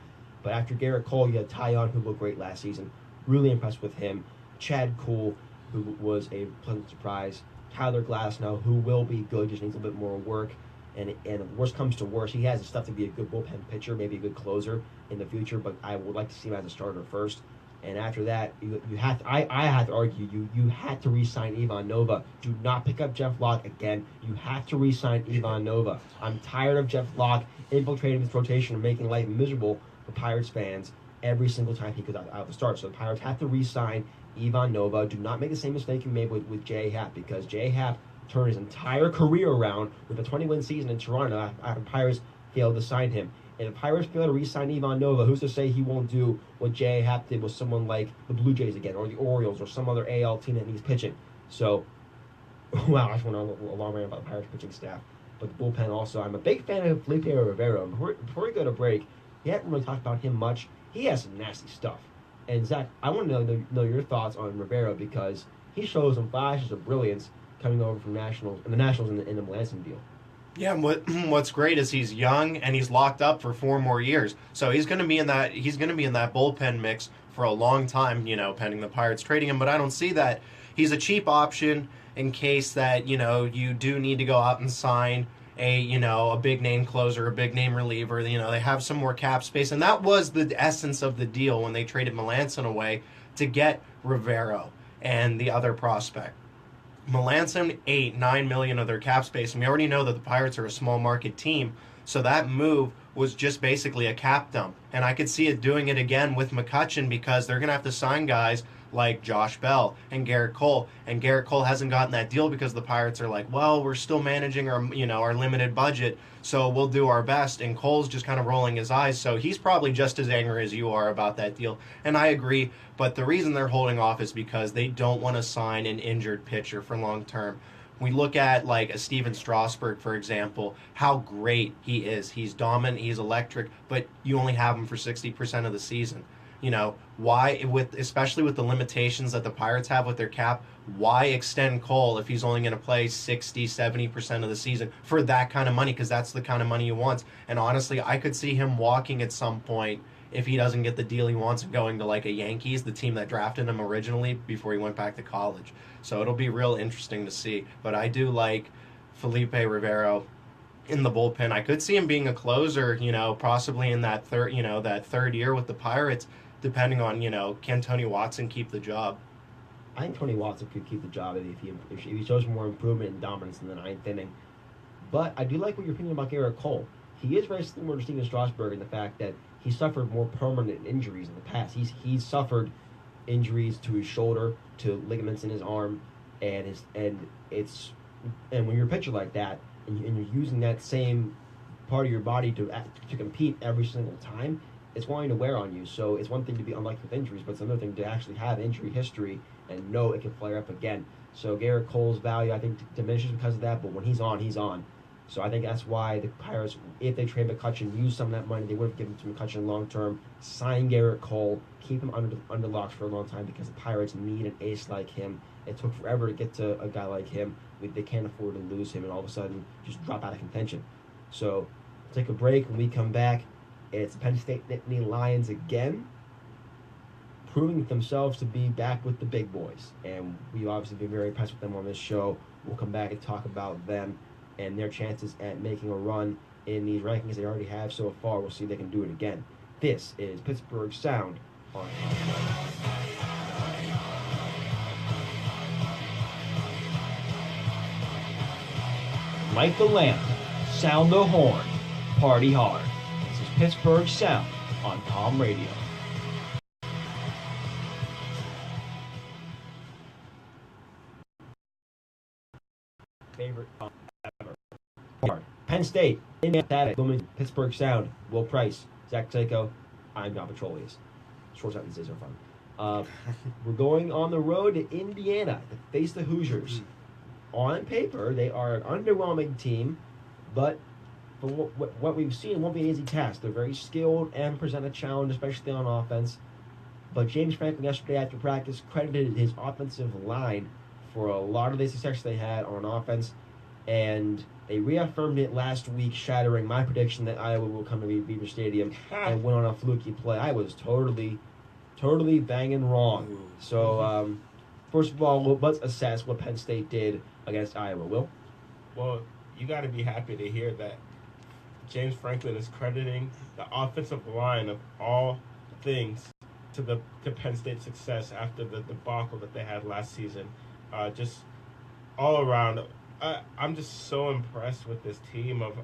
But after Garrett Cole, you had Tyon, who looked great last season. Really impressed with him. Chad Kuhl, who was a pleasant surprise. Tyler Glasnow, who will be good, just needs a little bit more work. And worst comes to worst, he has the stuff to be a good bullpen pitcher, maybe a good closer in the future. But I would like to see him as a starter first. And after that, you have to, I have to argue you had to re-sign Ivan Nova. Do not pick up Jeff Locke again. You have to re-sign Ivan Nova. I'm tired of Jeff Locke infiltrating this rotation and making life miserable for Pirates fans every single time he goes out of the start. So the Pirates have to re-sign Ivan Nova. Do not make the same mistake you made with J. Happ, because J. Happ turned his entire career around with a 20-win season in Toronto after Pirates failed to sign him. And if Pirates fail to re-sign Ivan Nova, who's to say he won't do what J. Happ did with someone like the Blue Jays again, or the Orioles, or some other AL team that needs pitching? So, wow, I just went on a long rant about the Pirates pitching staff. But the bullpen also, I'm a big fan of Felipe Rivera. Before we go to break, we haven't really talked about him much. He has some nasty stuff. And Zach, I want to know your thoughts on Rivera, because he shows some flashes of brilliance coming over from the Nationals in the Melanson deal. Yeah, what's great is he's young and he's locked up for 4 more years. So he's going to be in that bullpen mix for a long time, pending the Pirates trading him, but I don't see that. He's a cheap option in case that, you do need to go out and sign a big name closer, a big name reliever. They have some more cap space, and that was the essence of the deal when they traded Melanson away to get Rivero and the other prospect. Melanson ate $9 million of their cap space, and we already know that the Pirates are a small market team, so that move was just basically a cap dump. And I could see it doing it again with McCutchen, because they're going to have to sign guys like Josh Bell and Garrett Cole. And Garrett Cole hasn't gotten that deal because the Pirates are like, well, we're still managing our limited budget, so we'll do our best. And Cole's just kind of rolling his eyes, so he's probably just as angry as you are about that deal. And I agree, but the reason they're holding off is because they don't want to sign an injured pitcher for long term. We look at like a Steven Strasburg, for example, how great he is. He's dominant, he's electric, but you only have him for 60% of the season. Why, especially with the limitations that the Pirates have with their cap, why extend Cole if he's only going to play 60, 70% of the season for that kind of money? Because that's the kind of money he wants. And honestly, I could see him walking at some point if he doesn't get the deal he wants and going to like a Yankees, the team that drafted him originally before he went back to college. So it'll be real interesting to see. But I do like Felipe Rivero in the bullpen. I could see him being a closer, possibly in that third year with the Pirates, depending on, can Tony Watson keep the job? I think Tony Watson could keep the job if he shows more improvement and dominance in the 9th inning. But I do like what you're thinking about Garrett Cole. He is very similar to Steven Strasburg in the fact that he suffered more permanent injuries in the past. He's suffered injuries to his shoulder, to ligaments in his arm, and when you're a pitcher like that, and you're using that same part of your body to compete every single time, it's going to wear on you. So it's one thing to be unlucky with injuries, but it's another thing to actually have injury history and know it can flare up again. So Garrett Cole's value, I think, diminishes because of that, but when he's on, he's on. So I think that's why the Pirates, if they trade McCutchen, use some of that money they would have given to McCutchen long term, sign Garrett Cole, keep him under locks for a long time, because the Pirates need an ace like him. It took forever to get to a guy like him. They can't afford to lose him and all of a sudden just drop out of contention. So take a break. When we come back, it's Penn State Nittany Lions again, proving themselves to be back with the big boys. And we've obviously been very impressed with them on this show. We'll come back and talk about them and their chances at making a run in these rankings they already have so far. We'll see if they can do it again. This is Pittsburgh Sound on Light the lamp, sound the horn, party hard. This is Pittsburgh Sound on Palm Radio. favorite ever. Penn State, Indiana, Pittsburgh Sound, Will Price, Zach Seiko, I'm John Petrolius. Short sentences are fun. We're going on the road to Indiana to face the Hoosiers. On paper, they are an underwhelming team, but from what we've seen, it won't be an easy task. They're very skilled and present a challenge, especially on offense. But James Franklin yesterday after practice credited his offensive line for a lot of the success they had on offense. and they reaffirmed it last week, shattering my prediction that Iowa will come to Beaver Stadium and win on a fluky play. I was totally banging wrong. So, first of all, let's assess what Penn State did against Iowa. Will? Well, you got to be happy to hear that James Franklin is crediting the offensive line of all things to Penn State's success after the debacle that they had last season. Just all around, I'm just so impressed with this team of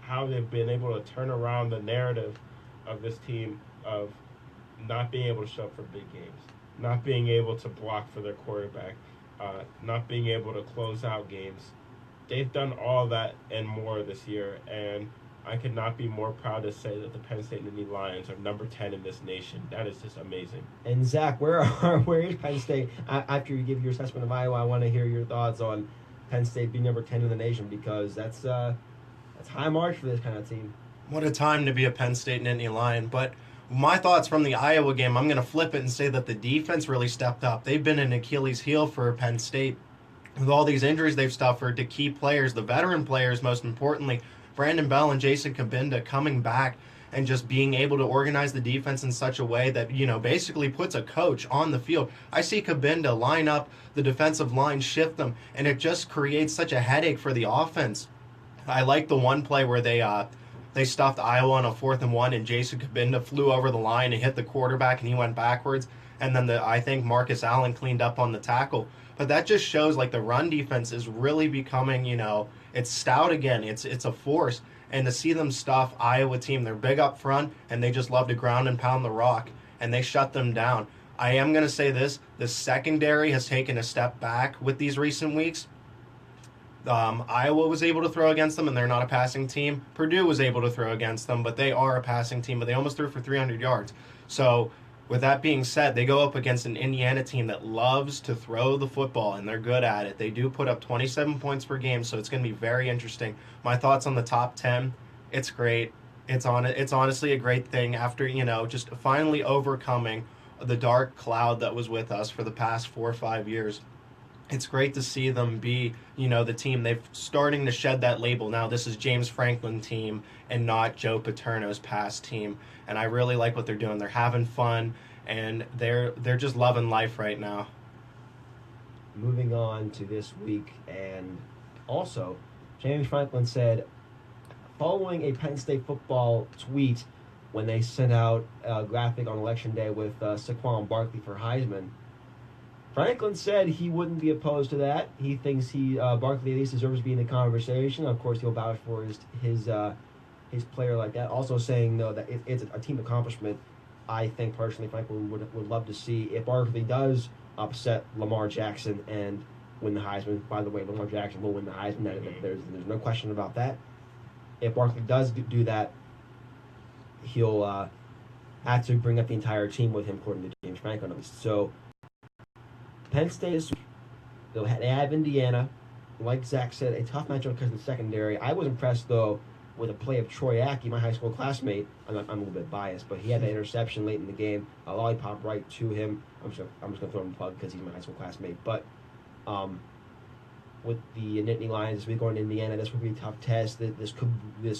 how they've been able to turn around the narrative of this team of not being able to show up for big games, not being able to block for their quarterback, not being able to close out games. They've done all that and more this year, and I could not be more proud to say that the Penn State Nittany Lions are number 10 in this nation. That is just amazing. And Zach, where is Penn State? After you give your assessment of Iowa, I want to hear your thoughts on Penn State being number 10 in the nation, because that's high march for this kind of team. What a time to be a Penn State Nittany Lion. But my thoughts from the Iowa game, I'm going to flip it and say that the defense really stepped up. They've been an Achilles heel for Penn State. With all these injuries they've suffered to key players, the veteran players most importantly, Brandon Bell and Jason Kabinda coming back and just being able to organize the defense in such a way that, basically puts a coach on the field. I see Kabinda line up the defensive line, shift them, and it just creates such a headache for the offense. I like the one play where they stuffed Iowa on a 4th and 1, and Jason Kabinda flew over the line and hit the quarterback, and he went backwards. And then I think Marcus Allen cleaned up on the tackle. But that just shows like the run defense is really becoming, it's stout again. It's a force. And to see them stuff Iowa team, they're big up front, and they just love to ground and pound the rock, and they shut them down. I am going to say this. The secondary has taken a step back with these recent weeks. Iowa was able to throw against them, and they're not a passing team. Purdue was able to throw against them, but they are a passing team, but they almost threw for 300 yards. So with that being said, they go up against an Indiana team that loves to throw the football, and they're good at it. They do put up 27 points per game, so it's going to be very interesting. My thoughts on the top 10, it's great. It's honestly a great thing after, just finally overcoming the dark cloud that was with us for the past 4 or 5 years. It's great to see them be, the team. They're starting to shed that label. Now this is James Franklin team and not Joe Paterno's past team. And I really like what they're doing. They're having fun, and they're just loving life right now. Moving on to this week, and also James Franklin said, following a Penn State football tweet when they sent out a graphic on Election Day with Saquon Barkley for Heisman, Franklin said he wouldn't be opposed to that. He thinks Barkley at least deserves to be in the conversation. Of course, he'll vouch for his player like that. Also saying, though, that it's a team accomplishment. I think, personally, Franklin would love to see if Barkley does upset Lamar Jackson and win the Heisman. By the way, Lamar Jackson will win the Heisman. There's no question about that. If Barkley does do that, he'll have to bring up the entire team with him, according to James Franklin. So Penn State they have Indiana. Like Zach said, a tough matchup because of the secondary. I was impressed, though, with a play of Troy Aki, my high school classmate. I'm a little bit biased, but he had that interception late in the game. A lollipop right to him. I'm just going to throw him a plug because he's my high school classmate. But with the Nittany Lions this week going to Indiana, this will be a tough test. This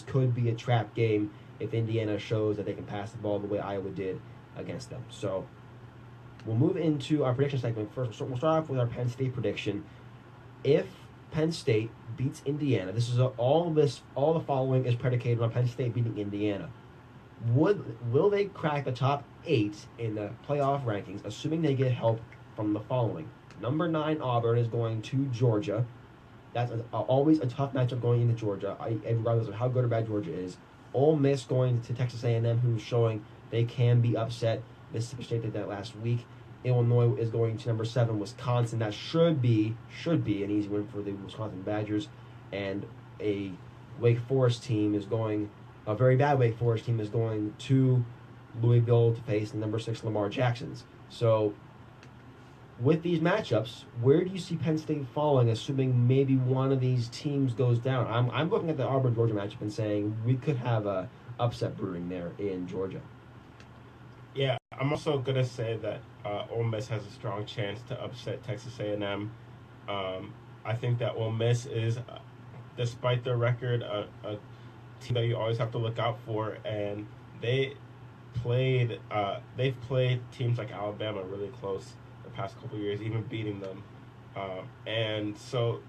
could be a trap game if Indiana shows that they can pass the ball the way Iowa did against them. So we'll move into our prediction segment first. We'll start off with our Penn State prediction. If Penn State beats Indiana, all the following is predicated on Penn State beating Indiana. Will they crack the top 8 in the playoff rankings, assuming they get help from the following? Number 9 Auburn is going to Georgia. That's always a tough matchup going into Georgia, regardless of how good or bad Georgia is. Ole Miss going to Texas A&M, who's showing they can be upset. Mississippi State did that last week. Illinois is going to number 7 Wisconsin. That should be an easy win for the Wisconsin Badgers. And a Wake Forest team is going, a very bad Wake Forest team is going to Louisville to face the number 6 Lamar Jacksons. So with these matchups, where do you see Penn State falling, assuming maybe one of these teams goes down? I'm looking at the Auburn-Georgia matchup and saying we could have a upset brewing there in Georgia. Yeah, I'm also going to say that Ole Miss has a strong chance to upset Texas A&M. I think that Ole Miss is despite their record, a team that you always have to look out for, and they've played teams like Alabama really close the past couple of years, even beating them. And so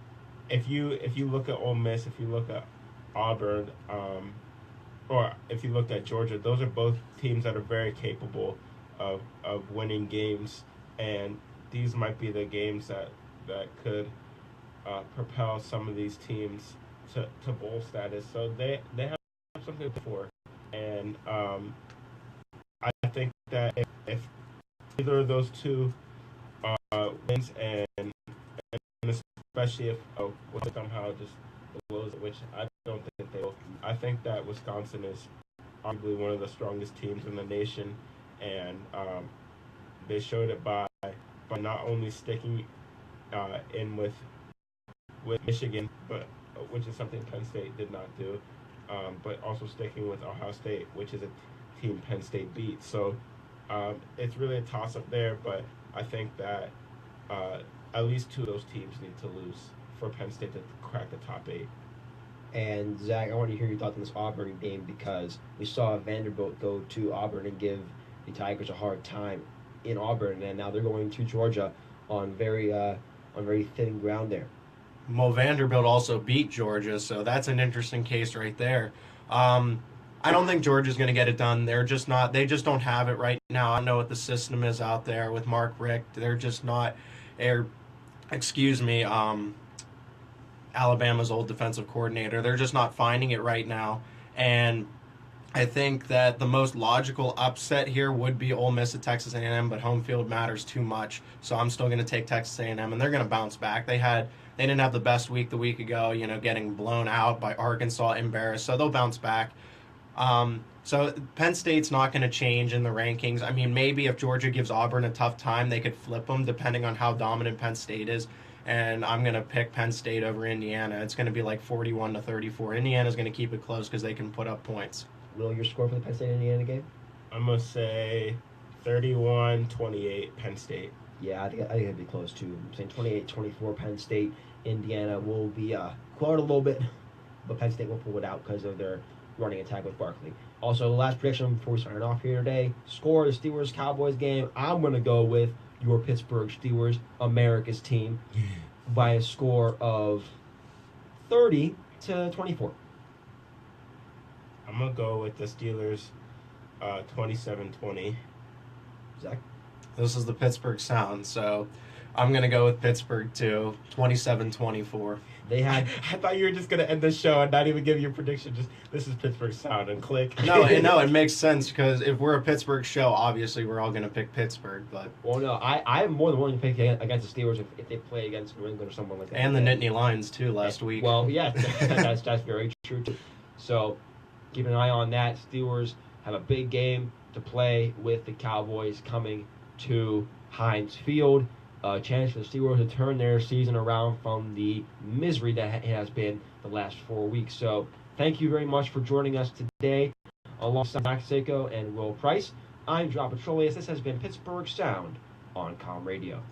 if you look at Ole Miss, if you look at Auburn, or if you looked at Georgia, those are both teams that are very capable of winning games, and these might be the games that could propel some of these teams to bowl status. So they have something for, and I think that if either of those two wins, and especially if somehow just blows it, which I don't think they will. I think that Wisconsin is arguably one of the strongest teams in the nation, and they showed it by not only sticking in with Michigan, but which is something Penn State did not do, but also sticking with Ohio State, which is a team Penn State beat. So it's really a toss-up there, but I think that at least two of those teams need to lose for Penn State to crack the top 8. And Zach, I want to hear your thoughts on this Auburn game, because we saw Vanderbilt go to Auburn and give the Tigers a hard time in Auburn, and now they're going to Georgia on very thin ground there. Well, Vanderbilt also beat Georgia, so that's an interesting case right there. I don't think Georgia's going to get it done. They just don't have it right now. I don't know what the system is out there with Mark Richt. They're just not, Alabama's old defensive coordinator. They're just not finding it right now. And I think that the most logical upset here would be Ole Miss at Texas A&M, but home field matters too much. So I'm still going to take Texas A&M, and they're going to bounce back. They didn't have the best week the week ago, getting blown out by Arkansas, embarrassed. So they'll bounce back. So Penn State's not going to change in the rankings. I mean, maybe if Georgia gives Auburn a tough time, they could flip them depending on how dominant Penn State is. And I'm going to pick Penn State over Indiana. It's going to be like 41-34. Indiana's going to keep it close because they can put up points. Will, your score for the Penn State-Indiana game? I'm going to say 31-28 Penn State. Yeah, I think it'd be close too. I'm saying 28-24 Penn State. Indiana will be quoted a little bit, but Penn State will pull it out because of their running attack with Barkley. Also, the last prediction before we sign off here today, score the Steelers-Cowboys game. I'm going to go with your Pittsburgh Steelers, America's team, by a score of 30-24. I'm going to go with the Steelers 27-20. Zach? This is the Pittsburgh Sound, so I'm going to go with Pittsburgh too, 27-24. I thought you were just going to end the show and not even give your prediction. Just, this is Pittsburgh Sound, and click. No, it makes sense, because if we're a Pittsburgh show, obviously we're all going to pick Pittsburgh. But well, no, I am more than willing to pick against the Steelers if they play against New England or someone like that. And the Nittany Lions too last week. Well, yeah, that's very true too. So keep an eye on that. Steelers have a big game to play with the Cowboys coming to Heinz Field. A chance for the Steelers to turn their season around from the misery that has been the last 4 weeks. So thank you very much for joining us today alongside Max Seiko and Will Price. I'm John Petrolius. This has been Pittsburgh Sound on Com Radio.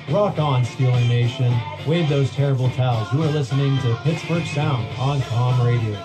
Rock on, Steeler Nation. Wave those terrible towels. You are listening to Pittsburgh Sound on Com Radio.